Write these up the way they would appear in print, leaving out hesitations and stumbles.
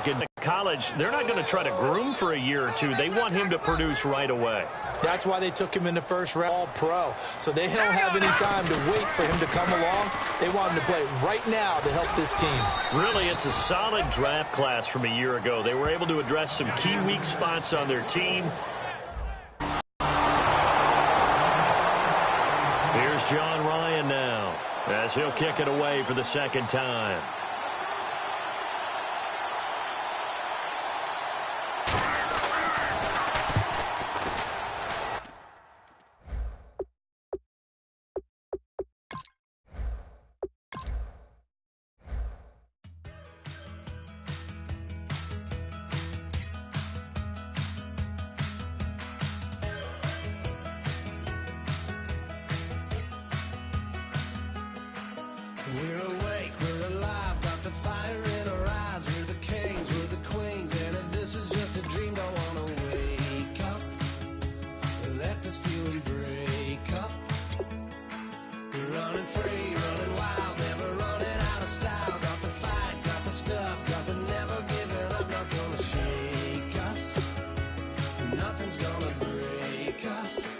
quarterback in college, they're not going to try to groom for a year or two. They want him to produce right away. That's why they took him in the first round, All-Pro. So they don't have any time to wait for him to come along. They want him to play right now to help this team. Really, it's a solid draft class from a year ago. They were able to address some key weak spots on their team. Here's John Ryan now, as he'll kick it away for the second time. We're awake, we're alive, got the fire in our eyes. We're the kings, we're the queens, and if this is just a dream, don't wanna wake up. Let this feeling break up. We're running free, running wild, never running out of style. Got the fight, got the stuff, got the never giving up. Not gonna shake us, nothing's gonna break us.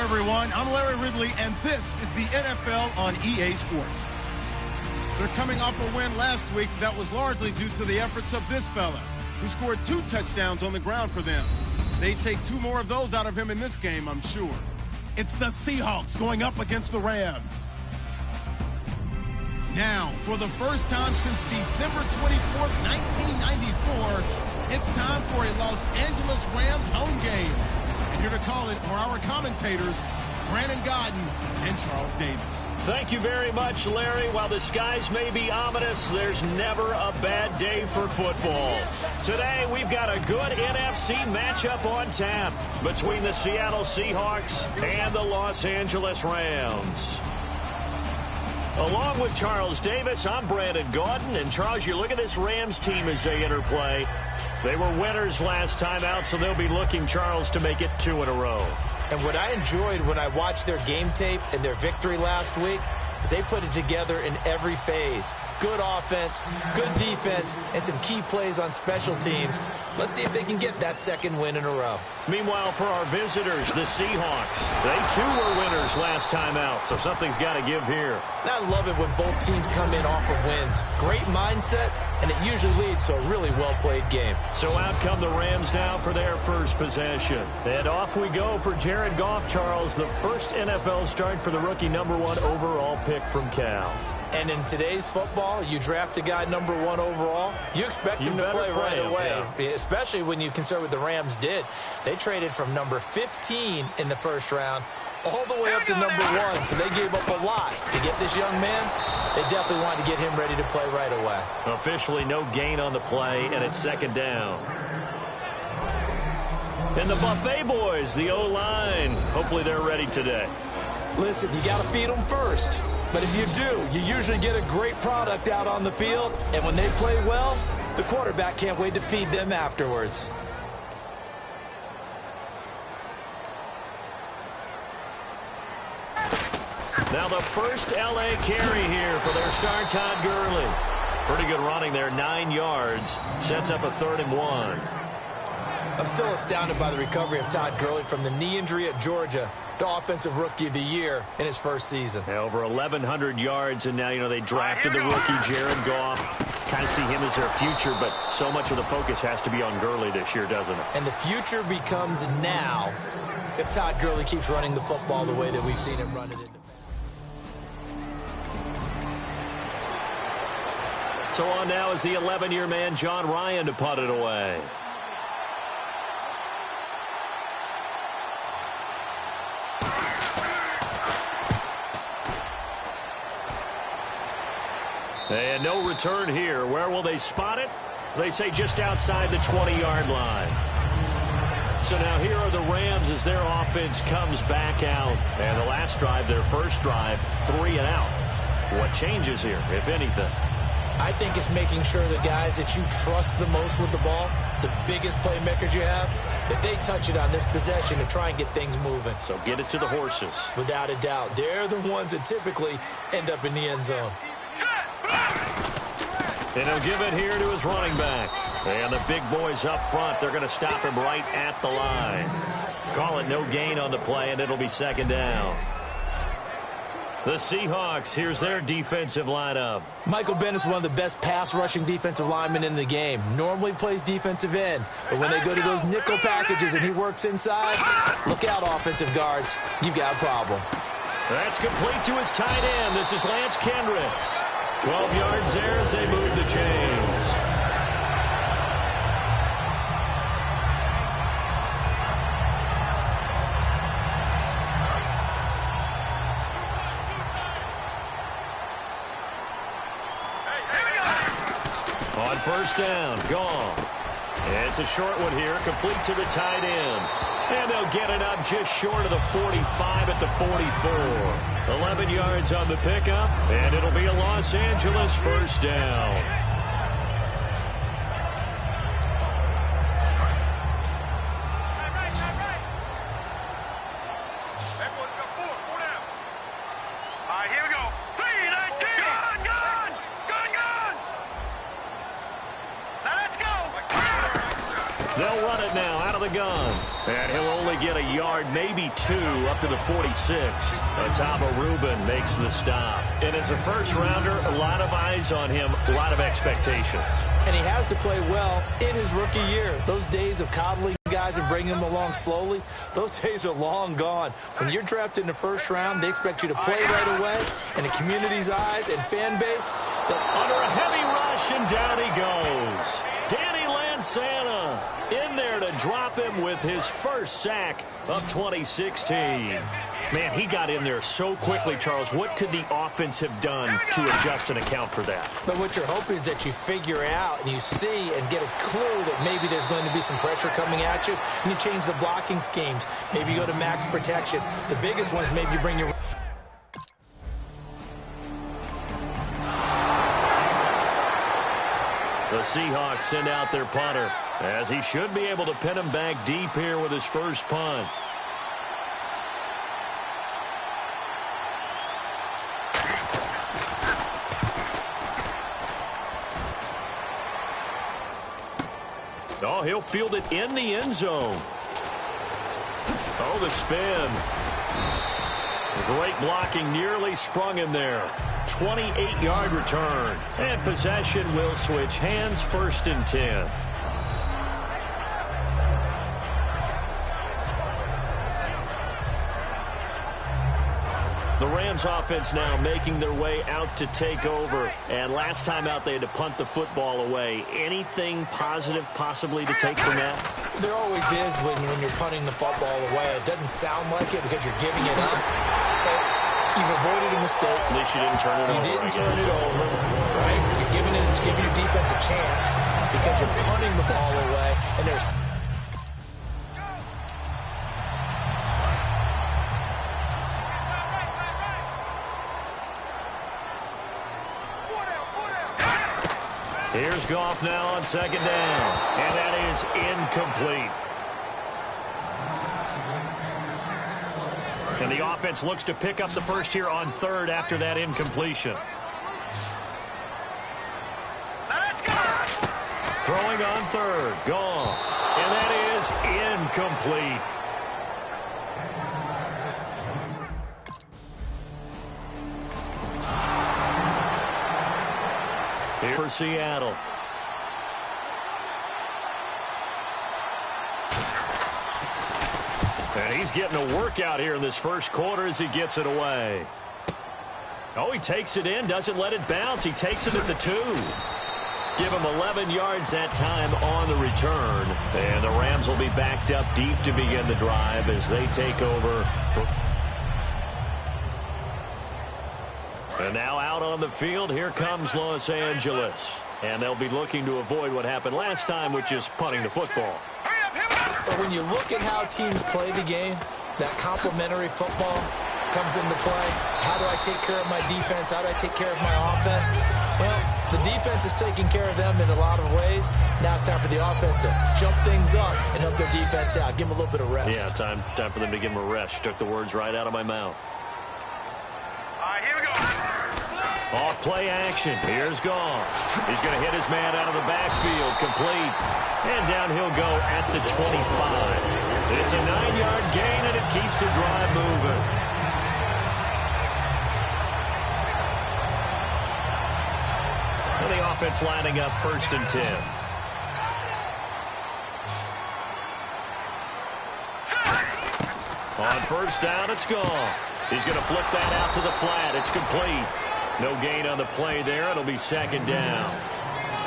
Everyone, I'm Larry Ridley, and this is the NFL on EA Sports. They're coming off a win last week that was largely due to the efforts of this fella, who scored 2 touchdowns on the ground for them. They take 2 more of those out of him in this game, I'm sure. It's the Seahawks going up against the Rams. Now, for the first time since December 24th, 1994, it's time for a Los Angeles Rams home game. And here to call it are our commentators, Brandon Godden and Charles Davis. Thank you very much, Larry. While the skies may be ominous, there's never a bad day for football. Today, we've got a good NFC matchup on tap between the Seattle Seahawks and the Los Angeles Rams. Along with Charles Davis, I'm Brandon Godden. And, Charles, you look at this Rams team as they interplay. They were winners last time out, so they'll be looking, Charles, to make it 2 in a row. And what I enjoyed when I watched their game tape and their victory last week is they put it together in every phase. Good offense, good defense, and some key plays on special teams. Let's see if they can get that second win in a row. Meanwhile, for our visitors, the Seahawks, they too were winners last time out, so something's got to give here. And I love it when both teams come in off of wins. Great mindsets, and it usually leads to a really well-played game. So out come the Rams now for their first possession. And off we go for Jared Goff, Charles, the first NFL start for the rookie #1 overall pick from Cal. And in today's football, you draft a guy #1 overall, you expect him to play right away, especially when you consider what the Rams did. They traded from number 15 in the first round all the way up to #1, so they gave up a lot to get this young man. They definitely wanted to get him ready to play right away. Officially no gain on the play, and it's second down. And the Buffet boys, the O-line, hopefully they're ready today. Listen, you got to feed them first. But if you do, you usually get a great product out on the field. And when they play well, the quarterback can't wait to feed them afterwards. Now the first L.A. carry here for their star Todd Gurley. Pretty good running there, 9 yards. Sets up a 3rd and 1. I'm still astounded by the recovery of Todd Gurley from the knee injury at Georgia to Offensive Rookie of the Year in his first season. Yeah, over 1,100 yards, and now, they drafted the rookie, Jared Goff. Kind of see him as their future, but so much of the focus has to be on Gurley this year, doesn't it? And the future becomes now if Todd Gurley keeps running the football the way that we've seen him run it in the past. So on now is the 11-year man, John Ryan, to punt it away. And no return here. Where will they spot it? They say just outside the 20-yard line. So now here are the Rams as their offense comes back out. And the last drive, their first drive, 3 and out. What changes here, if anything? I think it's making sure the guys that you trust the most with the ball, the biggest playmakers you have, that they touch it on this possession to try and get things moving. So get it to the horses. Without a doubt. They're the ones that typically end up in the end zone. And he'll give it here to his running back. And the big boys up front, they're going to stop him right at the line. Call it no gain on the play, and it'll be second down. The Seahawks, here's their defensive lineup. Michael Bennett's one of the best pass-rushing defensive linemen in the game. Normally plays defensive end, but when they go to those nickel packages and he works inside, look out, offensive guards. You've got a problem. That's complete to his tight end. This is Lance Kendricks. 12 yards there as they move the chains. On first down, gone. And it's a short one here, complete to the tight end. And they'll get it up just short of the 45 at the 44. 11 yards on the pickup, and it'll be a Los Angeles first down. They'll run it now out of the gun. And he'll only get a yard, maybe 2, up to the 46. Ataba Rubin makes the stop. And as a first-rounder, a lot of eyes on him, a lot of expectations. And he has to play well in his rookie year. Those days of coddling guys and bringing them along slowly, those days are long gone. When you're drafted in the first round, they expect you to play right away. And the community's eyes and fan base, under a heavy rush, and down he goes. Danny Lansana in there to drop him with his first sack of 2016. Man, he got in there so quickly, Charles. What could the offense have done to adjust and account for that? But what you're hoping is that you figure out and you see and get a clue that maybe there's going to be some pressure coming at you, and you change the blocking schemes. Maybe you go to max protection. The biggest one is maybe you bring your... The Seahawks send out their punter, as he should be able to pin him back deep here with his first punt. Oh, he'll field it in the end zone. Oh, the spin. The great blocking nearly sprung him there. 28-yard return. And possession will switch hands, 1st and 10. The Rams offense now making their way out to take over. And last time out, they had to punt the football away. Anything positive possibly to take from that? There always is when you're punting the football away. It doesn't sound like it because you're giving it up. But you've avoided a mistake. At least you didn't turn it over. You didn't turn it over, right? You're giving your defense a chance because you're punting the ball away. And there's... Here's Goff now on 2nd down, and that is incomplete. And the offense looks to pick up the first here on 3rd after that incompletion. Let's go! Throwing on 3rd, Goff, and that is incomplete. Here for Seattle. And he's getting a workout here in this first quarter as he gets it away. Oh, he takes it in, doesn't let it bounce. He takes it at the 2. Give him 11 yards that time on the return. And the Rams will be backed up deep to begin the drive as they take over. And now out on the field, here comes Los Angeles. And they'll be looking to avoid what happened last time, which is punting the football. But when you look at how teams play the game, that complementary football comes into play. How do I take care of my defense? How do I take care of my offense? Well, the defense is taking care of them in a lot of ways. Now it's time for the offense to jump things up and help their defense out. Give them a little bit of rest. Yeah, time for them to give them a rest. Took the words right out of my mouth. All right, here we go. Off play action. Here's Goff. He's going to hit his man out of the backfield. Complete. And down he'll go at the 25. It's a 9-yard gain, and it keeps the drive moving. And the offense lining up 1st and 10. On 1st down, it's Goff. He's going to flip that out to the flat. It's complete. No gain on the play there. It'll be 2nd down.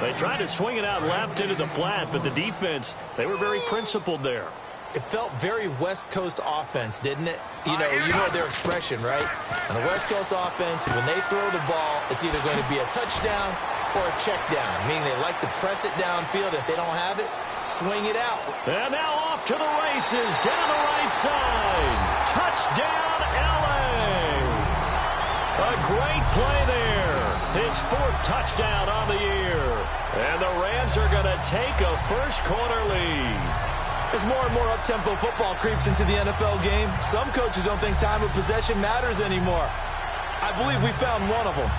They tried to swing it out left into the flat, but the defense, they were very principled there. It felt very West Coast offense, didn't it? You know their expression, right? On the West Coast offense, when they throw the ball, it's either going to be a touchdown or a check down, meaning they like to press it downfield. If they don't have it, swing it out. And now off to the races, down the right side. Touchdown, L.A. A great play there. His 4th touchdown on the year. And the Rams are going to take a first-quarter lead. As more and more up-tempo football creeps into the NFL game, some coaches don't think time of possession matters anymore. I believe we found one of them.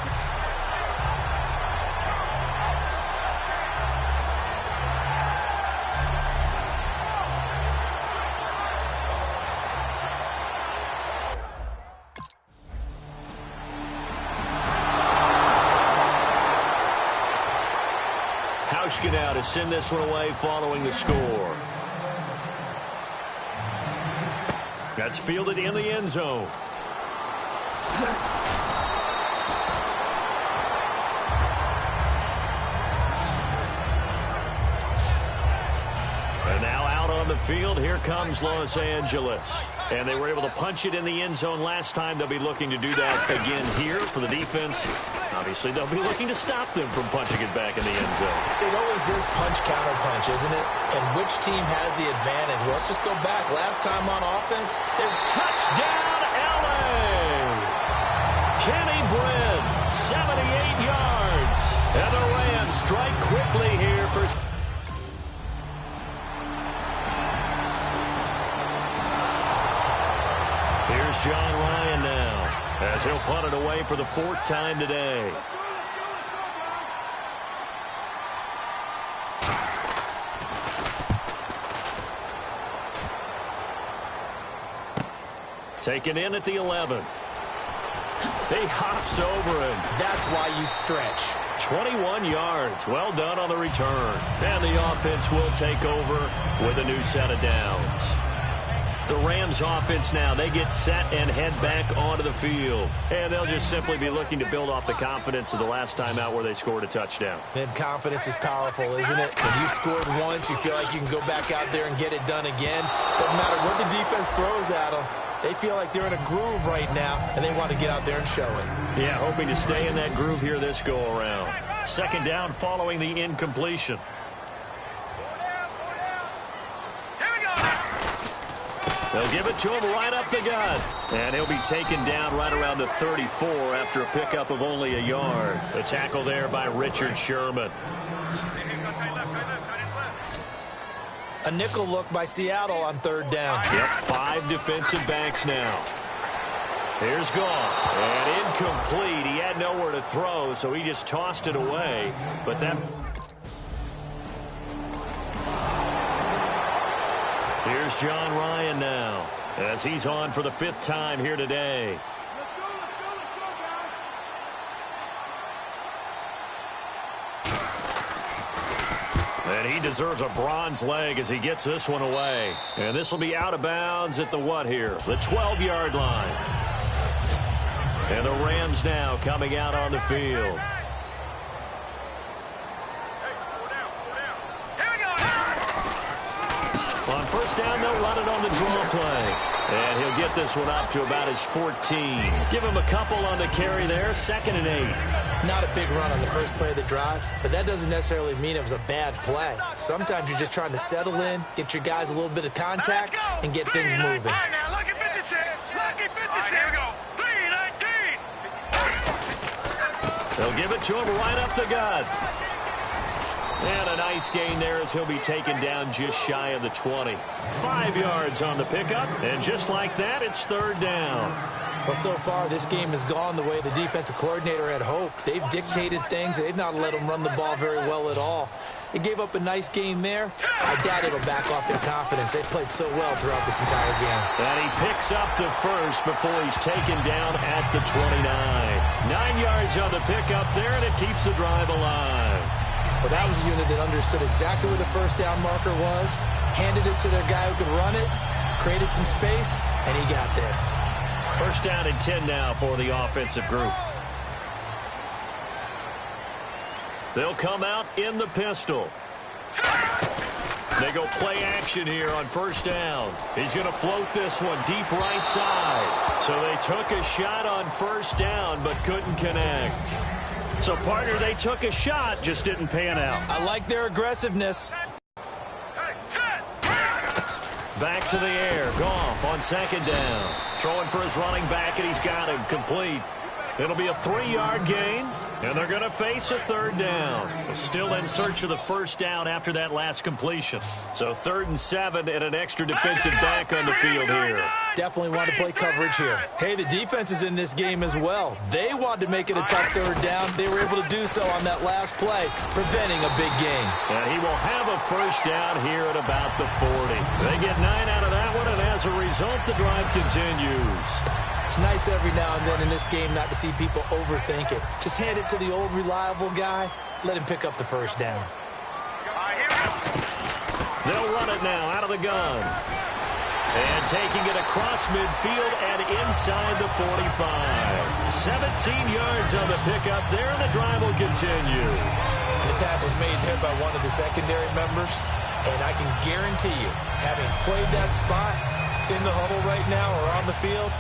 Now to send this one away following the score. That's fielded in the end zone. And now out on the field, here comes Los Angeles. And they were able to punch it in the end zone last time. They'll be looking to do that again here for the defense. Obviously, they'll be looking to stop them from punching it back in the end zone. It always is punch-counter-punch, isn't it? And which team has the advantage? Well, let's just go back. Last time on offense, touchdown, L.A. Kenny Britt, 78 yards. And the Rams strike quickly here for... Here's John Ryan now, as he'll punt it away for the 4th time today. Taken in at the 11. He hops over him. That's why you stretch. 21 yards. Well done on the return. And the offense will take over with a new set of downs. The Rams offense now, they get set and head back onto the field. And they'll just simply be looking to build off the confidence of the last time out where they scored a touchdown. And confidence is powerful, isn't it? When you scored once, you feel like you can go back out there and get it done again. Doesn't matter what the defense throws at them. They feel like they're in a groove right now, and they want to get out there and show it. Yeah, hoping to stay in that groove here this go-around. 2nd down following the incompletion. They'll give it to him right up the gut. And he'll be taken down right around the 34 after a pickup of only a yard. The tackle there by Richard Sherman. A nickel look by Seattle on 3rd down. Yep, 5 defensive backs now. Here's Goff. And incomplete. He had nowhere to throw, so he just tossed it away. But that... Here's John Ryan now, as he's on for the 5th time here today. And he deserves a bronze leg as he gets this one away. And this will be out of bounds at the what here? The 12-yard line. And the Rams now coming out on the field. On first down, they'll run it on the draw play. And he'll get this one up to about his 14. Give him a couple on the carry there. 2nd and 8. Not a big run on the first play of the drive, but that doesn't necessarily mean it was a bad play. Sometimes you're just trying to settle in, get your guys a little bit of contact, and get things moving. Lucky 56. Lucky 56. Here we go. 3-19. They'll give it to him right up the gut. And a nice gain there as he'll be taken down just shy of the 20. 5 yards on the pickup, and just like that, it's 3rd down. Well, so far, this game has gone the way the defensive coordinator had hoped. They've dictated things. They've not let them run the ball very well at all. They gave up a nice game there. I doubt it'll back off their confidence. They've played so well throughout this entire game. And he picks up the first before he's taken down at the 29. 9 yards on the pickup there, and it keeps the drive alive. Well, that was a unit that understood exactly where the first down marker was, handed it to their guy who could run it, created some space, and he got there. First down and 10 now for the offensive group. They'll come out in the pistol. They go play action here on first down. He's going to float this one deep right side. So they took a shot on first down but couldn't connect. So, partner, they took a shot, just didn't pan out. I like their aggressiveness. Back to the air. Goff on 2nd down. Throwing for his running back, and he's got him complete. It'll be a 3-yard gain, and they're going to face a 3rd down. Still in search of the first down after that last completion. So 3rd and 7 and an extra defensive back on the field here. Definitely want to play coverage here. Hey, the defense is in this game as well. They wanted to make it a tough 3rd down. They were able to do so on that last play, preventing a big gain. And he will have a first down here at about the 40. They get 9 out of that one, and as a result, the drive continues. It's nice every now and then in this game not to see people overthink it. Just hand it to the old reliable guy. Let him pick up the first down. They'll run it now out of the gun. And taking it across midfield and inside the 45. 17 yards on the pickup there, and the drive will continue. And the tackle's made there by one of the secondary members. And I can guarantee you, having played that spot in the huddle right now or on the field,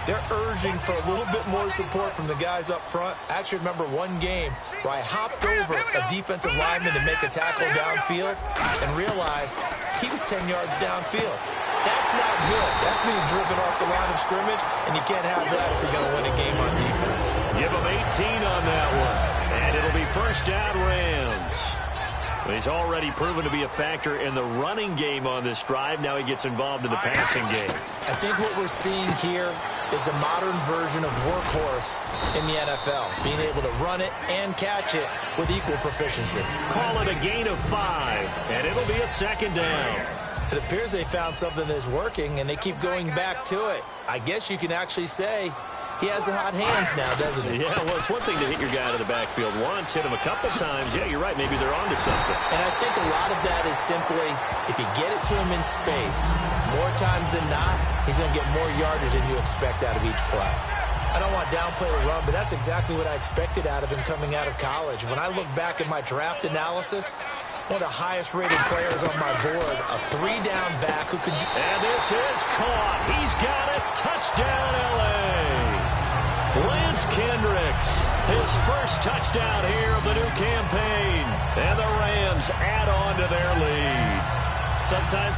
they're urging for a little bit more support from the guys up front. I actually remember one game where I hopped over a defensive lineman to make a tackle downfield and realized he was 10 yards downfield. That's not good. That's being driven off the line of scrimmage, and you can't have that if you're going to win a game on defense. Give him 18 on that one, and it'll be first down Rams. He's already proven to be a factor in the running game on this drive. Now he gets involved in the passing game. I think what we're seeing here is the modern version of workhorse in the NFL, being able to run it and catch it with equal proficiency. Call it a gain of 5, and it'll be a 2nd down. It appears they found something that's working, and they keep going back to it. I guess you can actually say he has the hot hands now, doesn't he? Yeah, well, it's one thing to hit your guy to the backfield once, hit him a couple times. Yeah, you're right. Maybe they're onto something. And I think a lot of that is simply if you get it to him in space, more times than not, he's going to get more yardage than you expect out of each play. I don't want to downplay the run, but that's exactly what I expected out of him coming out of college. When I look back at my draft analysis, one of the highest-rated players on my board, a 3-down back who could... And this is caught. He's got it. Touchdown, L.A. Lance Kendricks, his first touchdown here of the new campaign. And the Rams add on to their lead. Sometimes...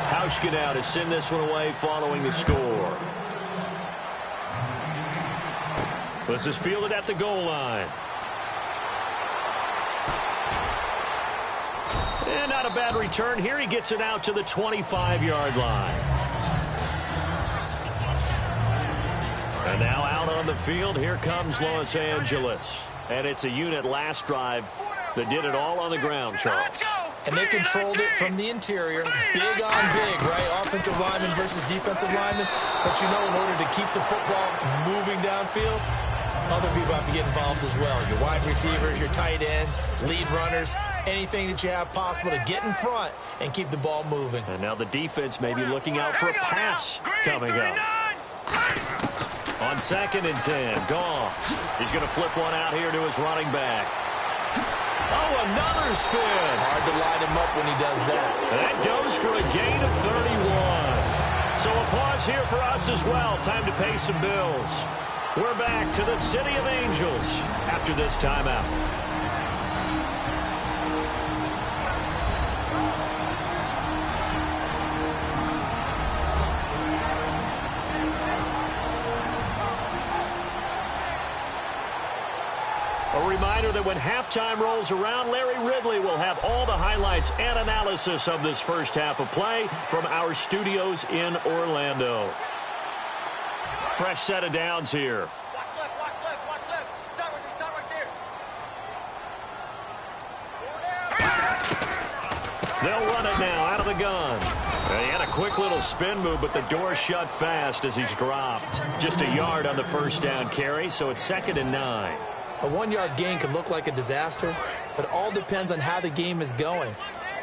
Hauschka now to send this one away following the score. This is fielded at the goal line. And not a bad return here. He gets it out to the 25-yard line. And now out on the field, here comes Los Angeles. And it's a unit last drive that did it all on the ground, Charles. And they controlled it from the interior, big on big, right? Offensive lineman versus defensive lineman. But you know, in order to keep the football moving downfield, other people have to get involved as well. Your wide receivers, your tight ends, lead runners, anything that you have possible to get in front and keep the ball moving. And now the defense may be looking out for a pass coming up. On 2nd and 10, Goff. He's going to flip one out here to his running back. Oh, another spin. Hard to line him up when he does that. That goes for a gain of 31. So a pause here for us as well. Time to pay some bills. We're back to the City of Angels after this timeout. A reminder that when halftime rolls around, Larry Ridley will have all the highlights and analysis of this first half of play from our studios in Orlando. Fresh set of downs here. Watch left, watch left, watch left. Start right there. They'll run it now out of the gun. He had a quick little spin move, but the door shut fast as he's dropped. Just a yard on the first down carry, so it's 2nd and 9. A 1-yard gain can look like a disaster, but it all depends on how the game is going.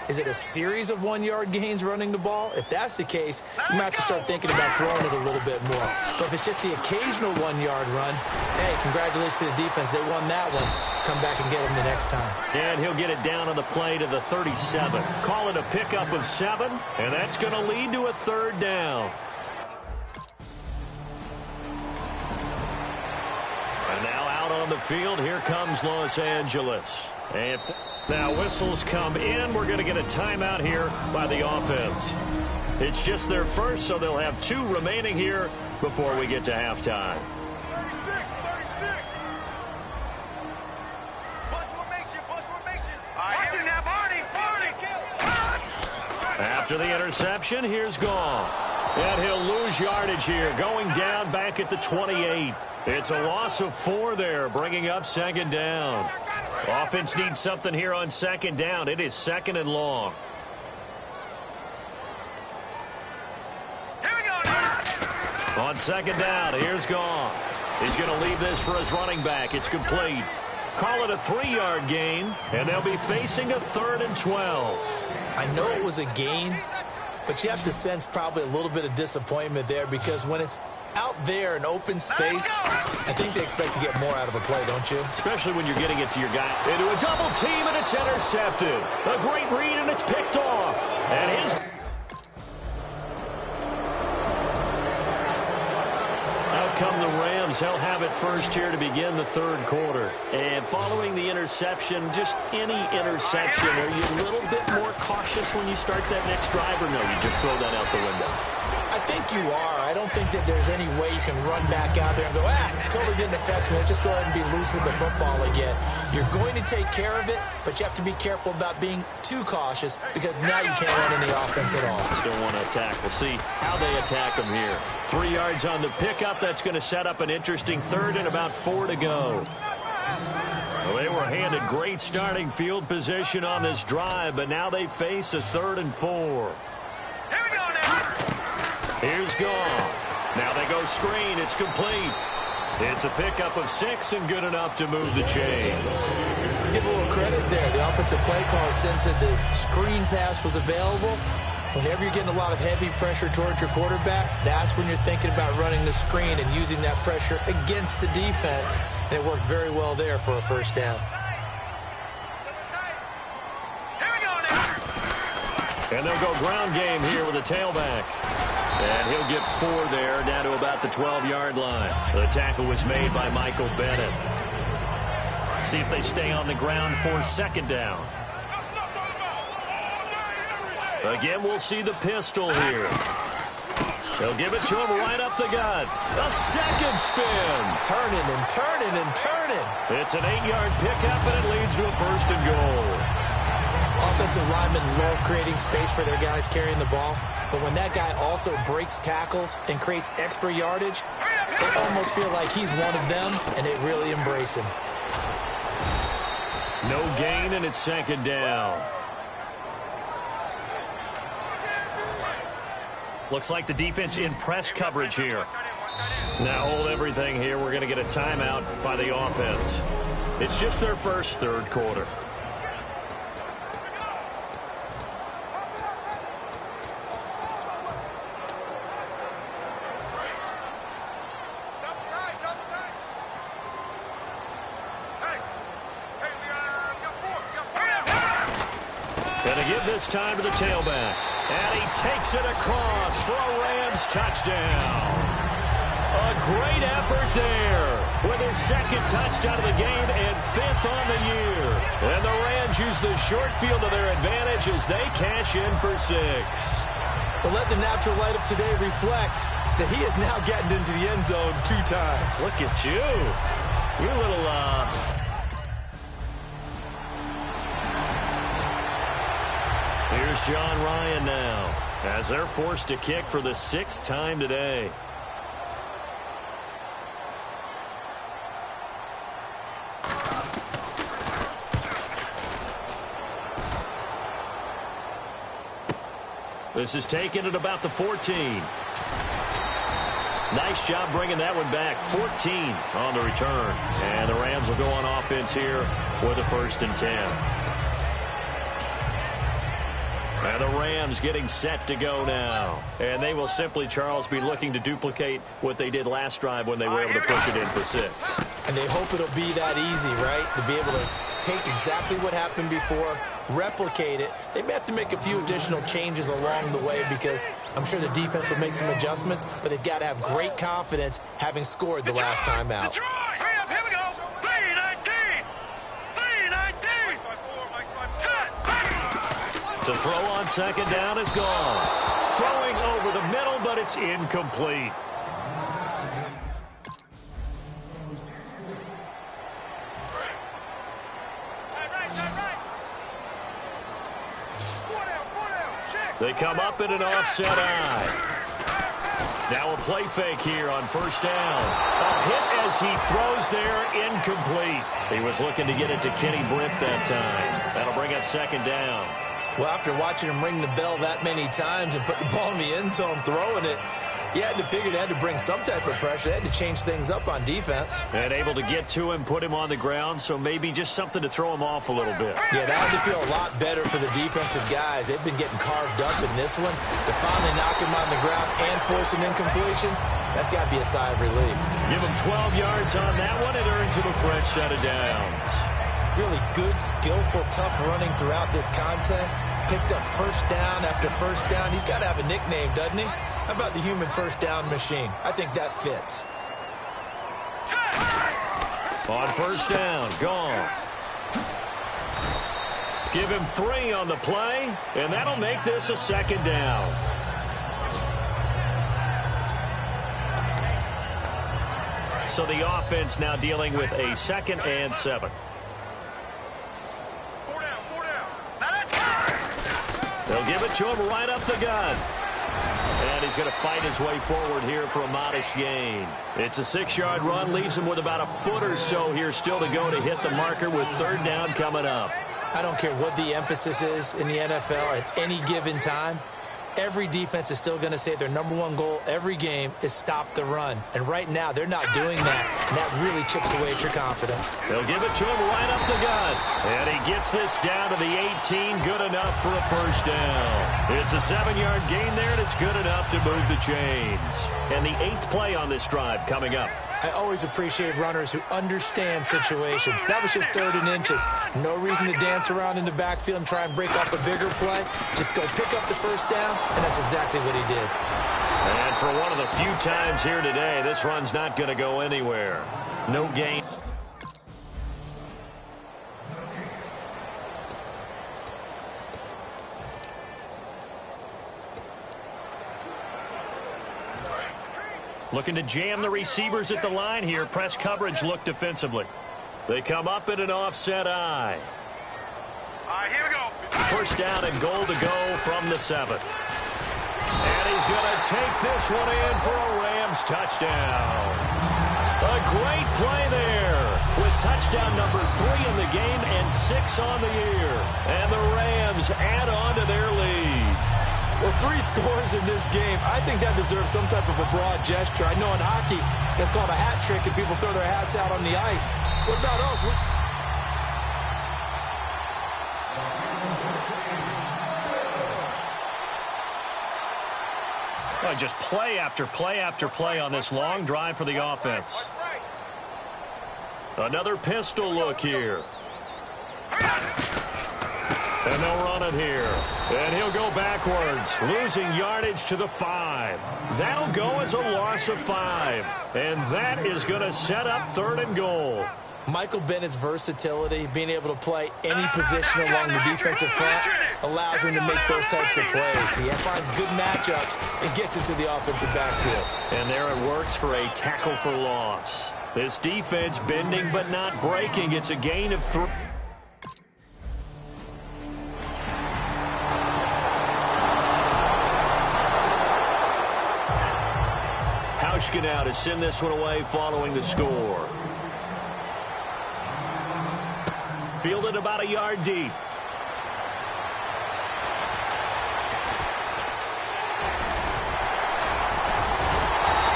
Is it a series of 1-yard gains running the ball? If that's the case, you might have to start thinking about throwing it a little bit more. But if it's just the occasional 1-yard run, hey, congratulations to the defense. They won that one. Come back and get them the next time. And he'll get it down on the play to the 37. Call it a pickup of 7, and that's going to lead to a 3rd down. And now out on the field, here comes Los Angeles. And now whistles come in. We're going to get a timeout here by the offense. It's just their first, so they'll have 2 remaining here before we get to halftime. 36. Bus formation. Watching now, Barney. After the interception, here's Goff. And he'll lose yardage here, going down back at the 28. It's a loss of 4 there, bringing up 2nd down. Offense needs something here on 2nd down. It is 2nd and long. Here we go now. On 2nd down, here's Goff. He's going to leave this for his running back. It's complete. Call it a 3-yard gain, and they'll be facing a 3rd and 12. I know it was a gain, but you have to sense probably a little bit of disappointment there because when it's out there in open space, I think they expect to get more out of a play, don't you? Especially when you're getting it to your guy. Into a double team, and it's intercepted. A great read, and it's picked off. And his... Out come the Rams. They'll have it first here to begin the 3rd quarter. And following the interception, just any interception, are you a little bit more cautious when you start that next drive, or no, you just throw that out the window? I think you are. I don't think that there's any way you can run back out there and go, totally didn't affect me. Let's just go ahead and be loose with the football again. You're going to take care of it, but you have to be careful about being too cautious because now you can't run any offense at all. Still want to attack. We'll see how they attack them here. 3 yards on the pickup. That's going to set up an interesting 3rd and about 4 to go. Well, they were handed great starting field position on this drive, but now they face a 3rd and 4. Here we go now. Here's Goff. Now they go screen. It's complete. It's a pickup of 6 and good enough to move the chains. Let's give a little credit there. The offensive play caller sensed that the screen pass was available. Whenever you're getting a lot of heavy pressure towards your quarterback, that's when you're thinking about running the screen and using that pressure against the defense. And it worked very well there for a 1st down. Here we go now. And they'll go ground game here with a tailback. And he'll get 4 there, down to about the 12-yard line. The tackle was made by Michael Bennett. See if they stay on the ground for 2nd down. Again, we'll see the pistol here. They'll give it to him right up the gut. A 2nd spin. Turning and turning and turning. It's an 8-yard pickup, and it leads to a 1st and goal. Offensive linemen love creating space for their guys carrying the ball. But when that guy also breaks tackles and creates extra yardage, they almost feel like he's one of them, and they really embrace him. No gain, and it's second down. Looks like the defense in press coverage here. Now hold everything here. We're going to get a timeout by the offense. It's just their first third quarter. Going to give this time to the tailback. And he takes it across for a Rams touchdown. A great effort there with his second touchdown of the game and fifth on the year. And the Rams use the short field to their advantage as they cash in for 6. Well, let the natural light of today reflect that he has now gotten into the end zone 2 times. Look at you. You're a little, Here's John Ryan now as they're forced to kick for the 6th time today. This is taken at about the 14. Nice job bringing that one back. 14 on the return. And the Rams will go on offense here with a 1st and 10. And the Rams getting set to go now. And they will simply, Charles, be looking to duplicate what they did last drive when they were able to push it in for 6. And they hope it'll be that easy, right? To be able to take exactly what happened before, replicate it. They may have to make a few additional changes along the way because I'm sure the defense will make some adjustments, but they've got to have great confidence having scored the last time out. Here we go. 3-19. 3-19. To throw on second down is gone. Throwing over the middle, but it's incomplete. They come up in an offset eye. Now a play fake here on 1st down. A hit as he throws there, incomplete. He was looking to get it to Kenny Britt that time. That'll bring up 2nd down. Well, after watching him ring the bell that many times and put the ball in the end zone throwing it, you had to figure they had to bring some type of pressure. They had to change things up on defense. And able to get to him, put him on the ground, so maybe just something to throw him off a little bit. Yeah, that had to feel a lot better for the defensive guys. They've been getting carved up in this one. To finally knock him on the ground and force an incompletion, that's got to be a sigh of relief. Give him 12 yards on that one. It earns him a fresh set of downs. Really good, skillful, tough running throughout this contest. Picked up 1st down after 1st down. He's got to have a nickname, doesn't he? How about the human 1st down machine? I think that fits. On 1st down, gone. Give him 3 on the play, and that'll make this a 2nd down. So the offense now dealing with a 2nd and 7. They'll give it to him right up the gut. And he's going to fight his way forward here for a modest gain. It's a 6-yard run, leaves him with about a foot or so here still to go to hit the marker with 3rd down coming up. I don't care what the emphasis is in the NFL at any given time. Every defense is still going to say their #1 goal every game is stop the run. And right now, they're not doing that. And that really chips away at your confidence. They'll give it to him right up the gut. And he gets this down to the 18. Good enough for a 1st down. It's a 7-yard gain there, and it's good enough to move the chains. And the 8th play on this drive coming up. I always appreciate runners who understand situations. That was just 3rd and inches. No reason to dance around in the backfield and try and break up a bigger play. Just go pick up the 1st down, and that's exactly what he did. And for one of the few times here today, this run's not going to go anywhere. No gain. Looking to jam the receivers at the line here. Press coverage look defensively. They come up in an offset eye. All right, here we go. 1st down and goal to go from the 7. And he's going to take this one in for a Rams touchdown. A great play there with touchdown number 3 in the game and 6 on the year. And the Rams add on to their lead. Well, 3 scores in this game. I think that deserves some type of a broad gesture. I know in hockey, that's called a hat trick, and people throw their hats out on the ice. What about us? Oh, just play after play after play on this long drive for the offense. Another pistol look here. And they'll run it here. And he'll go backwards, losing yardage to the 5. That'll go as a loss of 5. And that is going to set up 3rd and goal. Michael Bennett's versatility, being able to play any position along the defensive front, allows him to make those types of plays. He finds good matchups and gets into the offensive backfield. And there it works for a tackle for loss. This defense bending but not breaking. It's a gain of 3. Hauschka now to send this one away following the score. Fielded about a yard deep.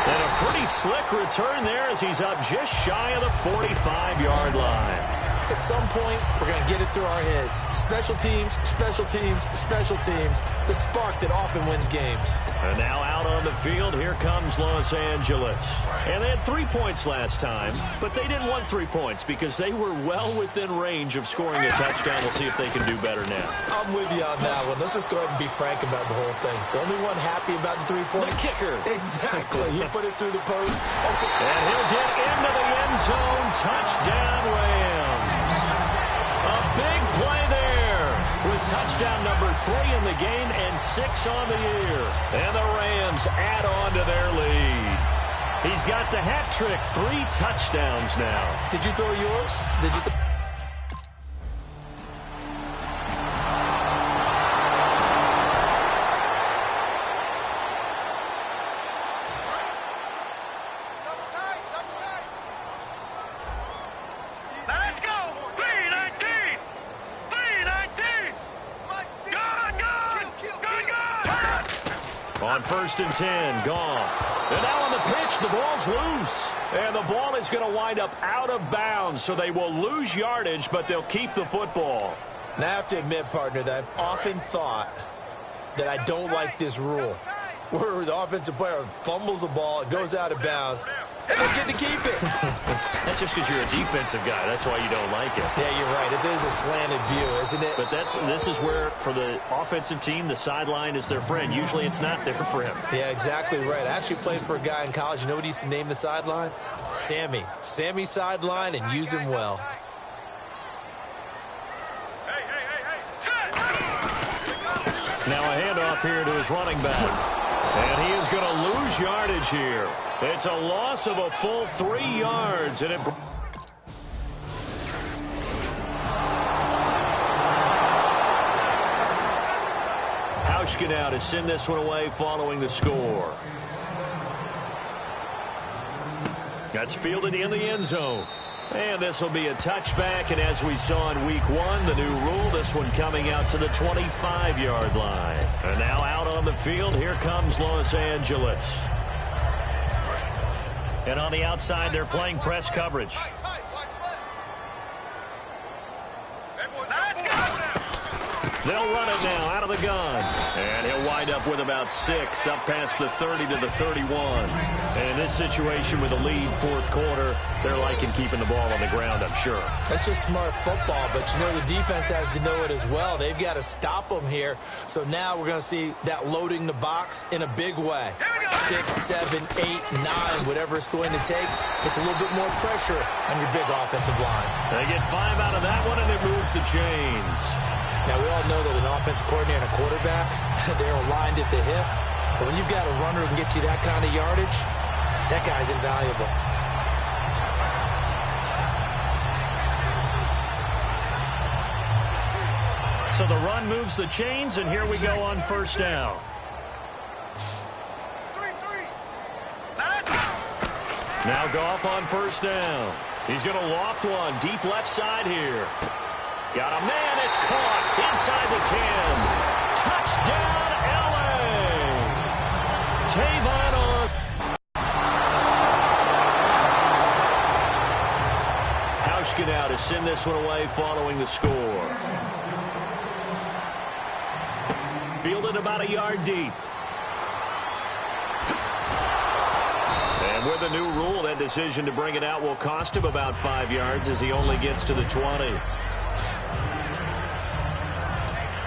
And a pretty slick return there as he's up just shy of the 45-yard line. At some point, we're going to get it through our heads. Special teams, special teams, special teams. The spark that often wins games. And now out on the field, here comes Los Angeles. And they had 3 points last time, but they didn't want 3 points because they were well within range of scoring a touchdown. We'll see if they can do better now. I'm with you on that one. Let's just go ahead and be frank about the whole thing. The only one happy about the 3-point. The kicker. Exactly. He put it through the post. That's good. And he'll get into the end zone. Touchdown, Rams. A big play there with touchdown number 3 in the game and 6 on the year. And the Rams add on to their lead. He's got the hat trick, 3 touchdowns now. Did you throw yours? Did you? Let's go! V19! V19! Go! On 1st and 10, Goff. And now on the pitch, the ball's loose. And the ball is going to wind up out of bounds, so they will lose yardage, but they'll keep the football. Now, I have to admit, partner, that I've often thought that I don't like this rule, where the offensive player fumbles the ball, it goes out of bounds, and they get to keep it. That's just because you're a defensive guy. That's why you don't like it. Yeah, you're right. It is a slanted view, isn't it? But this is where, for the offensive team, the sideline is their friend. Usually it's not there for him. Yeah, exactly right. I actually played for a guy in college. You know what he used to name the sideline? Sammy. Sammy sideline, and use him well. Now a handoff here to his running back. And he is going to lose yardage here. It's a loss of a full 3 yards. And it... Hauschka now to send this one away following the score. That's fielded in the end zone. And this will be a touchback, and as we saw in week 1, the new rule, this one coming out to the 25-yard line. And now out on the field, here comes Los Angeles. And on the outside, they're playing press coverage. They'll run it now out of the gun. And he'll wind up with about 6, up past the 30 to the 31. And in this situation with a lead 4th quarter, they're liking keeping the ball on the ground, I'm sure. That's just smart football, but you know the defense has to know it as well. They've got to stop them here. So now we're going to see that loading the box in a big way. 6, 7, 8, 9, whatever it's going to take. It's a little bit more pressure on your big offensive line. They get 5 out of that one, and it moves the chains. Now, we all know that an offensive coordinator and a quarterback, they're aligned at the hip. But when you've got a runner who can get you that kind of yardage, that guy's invaluable. So the run moves the chains, and here we go on 1st down. Now Goff on 1st down. He's going to loft one deep left side here. Got a man. It's caught inside the 10. Touchdown, L.A. Tavon on. Hauschka now to send this one away following the score. Fielded about a yard deep. And with the new rule, that decision to bring it out will cost him about 5 yards as he only gets to the 20.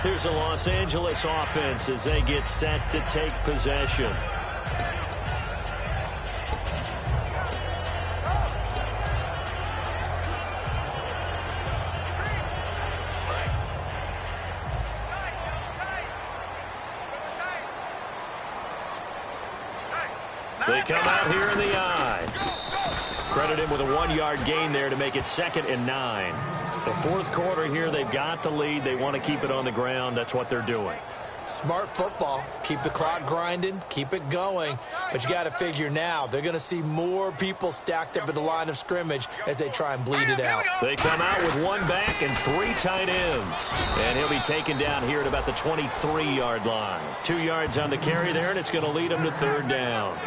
Here's a Los Angeles offense as they get set to take possession. They come out here in the eye. Credit him with a 1-yard gain there to make it 2nd and 9. The fourth quarter here, they've got the lead. They want to keep it on the ground. That's what they're doing. Smart football. Keep the clock grinding. Keep it going. But you got to figure now, they're going to see more people stacked up at the line of scrimmage as they try and bleed it out. They come out with 1 back and 3 tight ends. And he'll be taken down here at about the 23-yard line. 2 yards on the carry there, and it's going to lead him to 3rd down.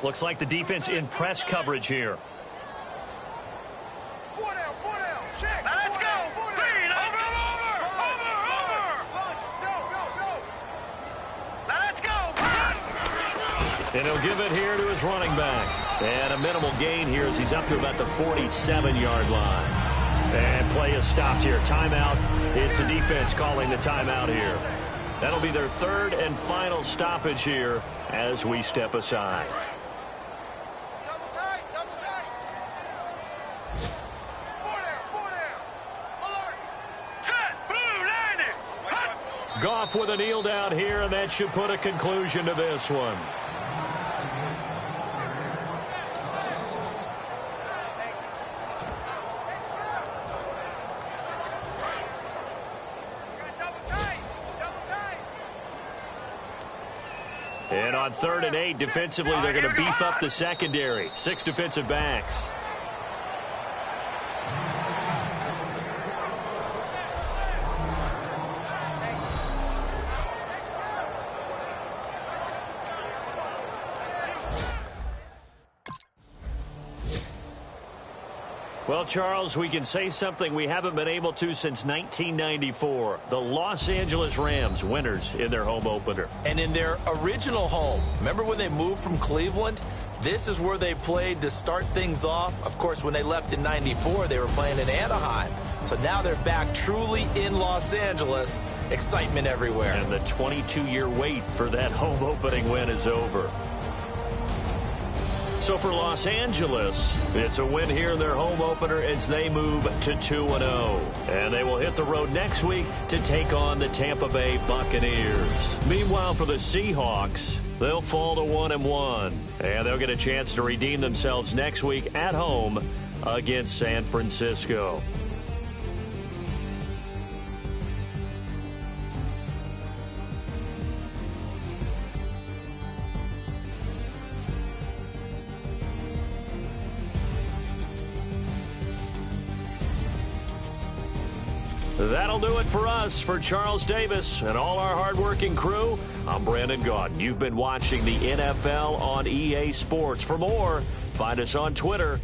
Looks like the defense in press coverage here. Check. Let's go. Feed. Over. Let's go. And he'll give it here to his running back. And a minimal gain here as he's up to about the 47-yard line. And play is stopped here. Timeout. It's the defense calling the timeout here. That'll be their 3rd and final stoppage here as we step aside. Goff with a kneel down here, and that should put a conclusion to this one. And on 3rd and 8, defensively, they're going to beef up the secondary. 6 defensive backs. Well, Charles, we can say something we haven't been able to since 1994. The Los Angeles Rams, winners in their home opener. And in their original home, remember when they moved from Cleveland? This is where they played to start things off. Of course, when they left in '94, they were playing in Anaheim. So now they're back truly in Los Angeles. Excitement everywhere. And the 22-year wait for that home opening win is over. So for Los Angeles, it's a win here in their home opener as they move to 2-0. And they will hit the road next week to take on the Tampa Bay Buccaneers. Meanwhile, for the Seahawks, they'll fall to 1-1. And they'll get a chance to redeem themselves next week at home against San Francisco. That'll do it for us. For Charles Davis and all our hardworking crew, I'm Brandon Gaudin. You've been watching the NFL on EA Sports. For more, find us on Twitter